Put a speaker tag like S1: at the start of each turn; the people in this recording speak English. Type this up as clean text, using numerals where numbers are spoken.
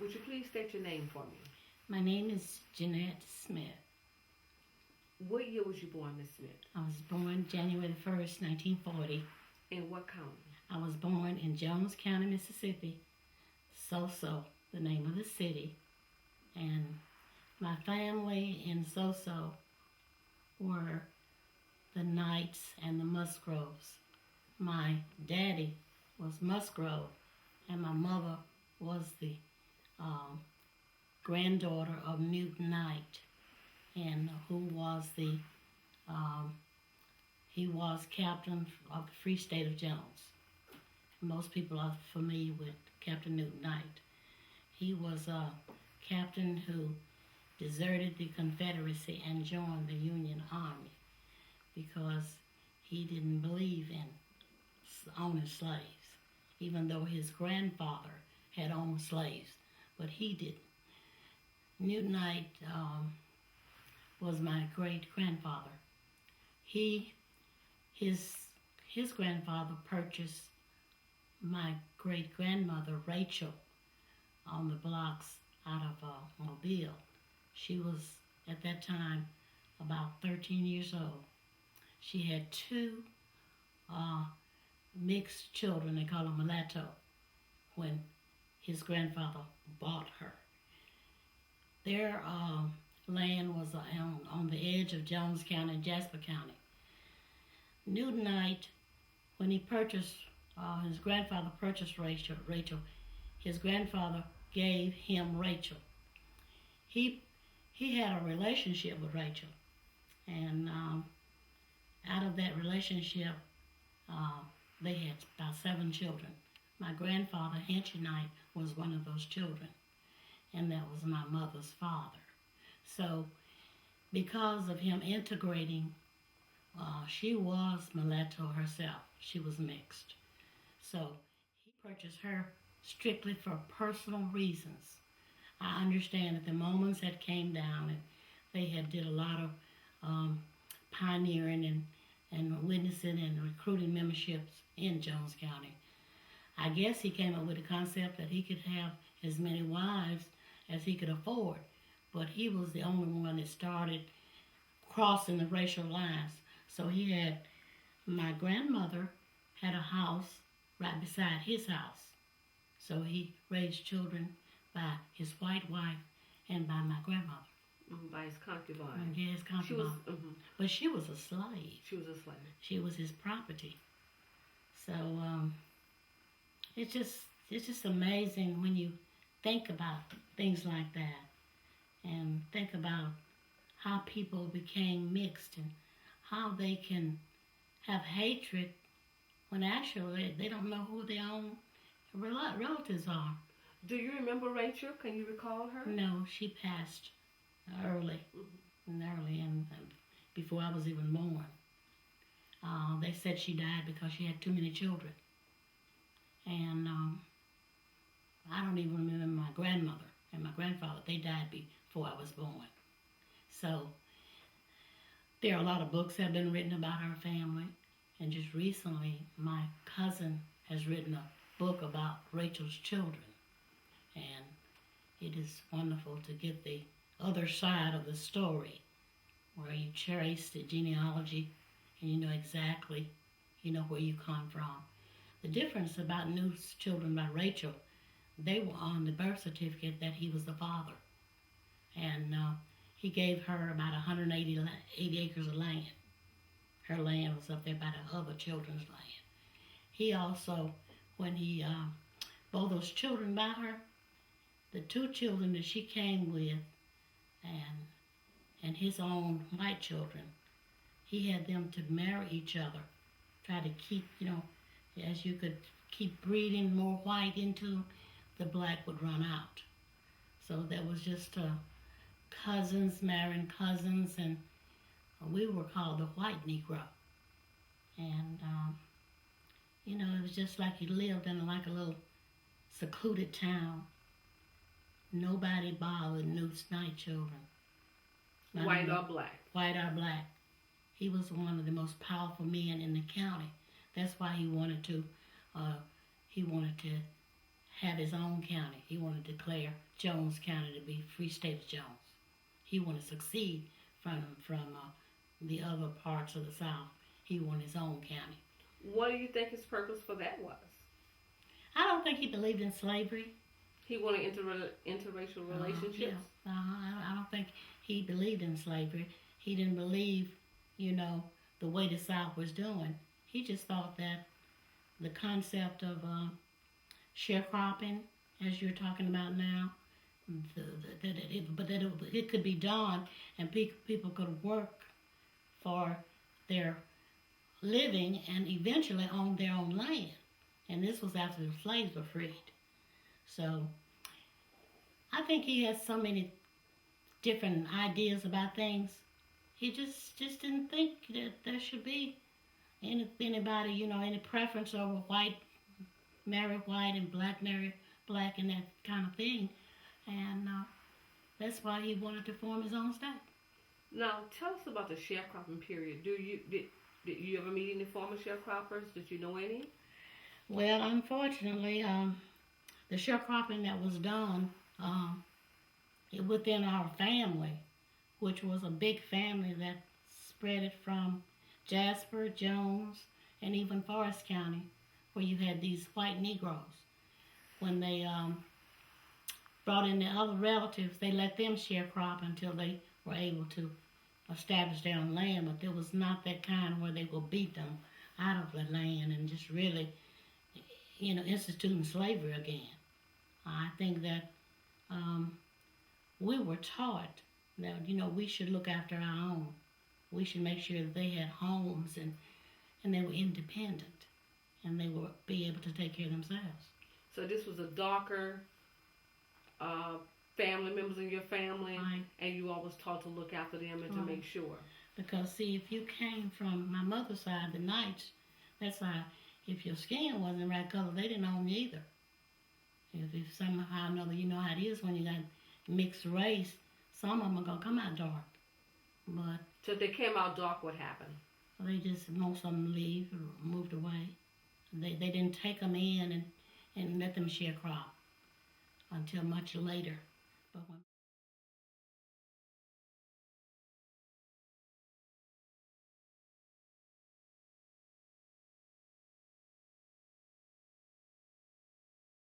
S1: Would you please state your name for me?
S2: My name is Jeanette Smith.
S1: What year was you born, Miss Smith?
S2: I was born January the 1st, 1940.
S1: In what county?
S2: I was born in Jones County, Mississippi. So, the name of the city. And my family in So were the Knights and the Musgroves. My daddy was Musgrove, and my mother was the granddaughter of Newt Knight, and who was he was captain of the Free State of Jones. Most people are familiar with Captain Newt Knight. He was a captain who deserted the Confederacy and joined the Union Army because he didn't believe in owning slaves, even though his grandfather had owned slaves, but he didn't. Newt Knight was my great-grandfather. His grandfather purchased my great-grandmother, Rachel, on the blocks out of Mobile. She was, at that time, about 13 years old. She had two mixed children, they call them mulatto, when his grandfather bought her. Their land was on the edge of Jones County and Jasper County. Newt Knight, when he purchased, his grandfather purchased Rachel, his grandfather gave him Rachel. He had a relationship with Rachel, and out of that relationship, they had about 7 children. My grandfather, Henry Knight, was one of those children, and that was my mother's father. So, because of him integrating, she was mulatto herself. She was mixed. So, he purchased her strictly for personal reasons. I understand that the Mormons had came down and they had did a lot of pioneering and witnessing and recruiting memberships in Jones County. I guess he came up with the concept that he could have as many wives as he could afford, but he was the only one that started crossing the racial lines. So he had, my grandmother had a house right beside his house. So he raised children by his white wife and by my grandmother.
S1: By his concubine.
S2: Yeah, his concubine. But she was a slave.
S1: She was a slave.
S2: She was his property. So it's just amazing when you think about things like that and think about how people became mixed and how they can have hatred when actually they don't know who their own relatives are.
S1: Do you remember Rachel? Can you recall her?
S2: No, she passed early, and before I was even born. They said she died because she had too many children. And I don't even remember my grandmother and my grandfather. They died before I was born. So there are a lot of books that have been written about our family. And just recently, my cousin has written a book about Rachel's children. And it is wonderful to get the other side of the story, where you trace the genealogy and you know exactly, where you come from. The difference about Newt's children by Rachel, they were on the birth certificate that he was the father. And he gave her about 180 acres of land. Her land was up there by the other children's land. He also, when he bore those children by her, the 2 children that she came with and his own white children, he had them to marry each other, try to keep, as you could keep breeding more white into, the black would run out. So that was just cousins marrying cousins, and we were called the white Negro. And, it was just like you lived in like a little secluded town. Nobody bothered Newt's Knight children.
S1: White or black?
S2: White or black. He was one of the most powerful men in the county. That's why he wanted to have his own county. He wanted to declare Jones County to be Free State of Jones. He wanted to succeed from the other parts of the South. He wanted his own county.
S1: What do you think his purpose for that was?
S2: I don't think he believed in slavery.
S1: He wanted interracial relationships?
S2: I don't think he believed in slavery. He didn't believe, the way the South was doing. He just thought that the concept of sharecropping, as you're talking about now, that it could be done and people could work for their living and eventually own their own land. And this was after the slaves were freed. So I think he has so many different ideas about things. He just didn't think that there should be anybody, any preference over white marry white and black marry black and that kind of thing. And that's why he wanted to form his own state.
S1: Now, tell us about the sharecropping period. Did you ever meet any former sharecroppers? Did you know any?
S2: Well, unfortunately, the sharecropping that was done within our family, which was a big family that spread it from Jasper, Jones, and even Forest County, where you had these white Negroes. When they brought in their other relatives, they let them sharecrop until they were able to establish their own land, but there was not that kind where they would beat them out of the land and just really, instituting slavery again. I think that we were taught that, we should look after our own. We should make sure that they had homes and they were independent and they would be able to take care of themselves.
S1: So this was a darker family members in your family,
S2: right.
S1: And you always taught to look after them and to make sure.
S2: Because, see, if you came from my mother's side, the Knights, that's why if your skin wasn't the right color, they didn't own you either. If somehow or another, you know how it is when you got mixed race, some of them are going to come out dark. But
S1: so if they came out dark, what happened?
S2: They just, most of them leave or moved away. They didn't take them in and let them sharecrop until much later. But when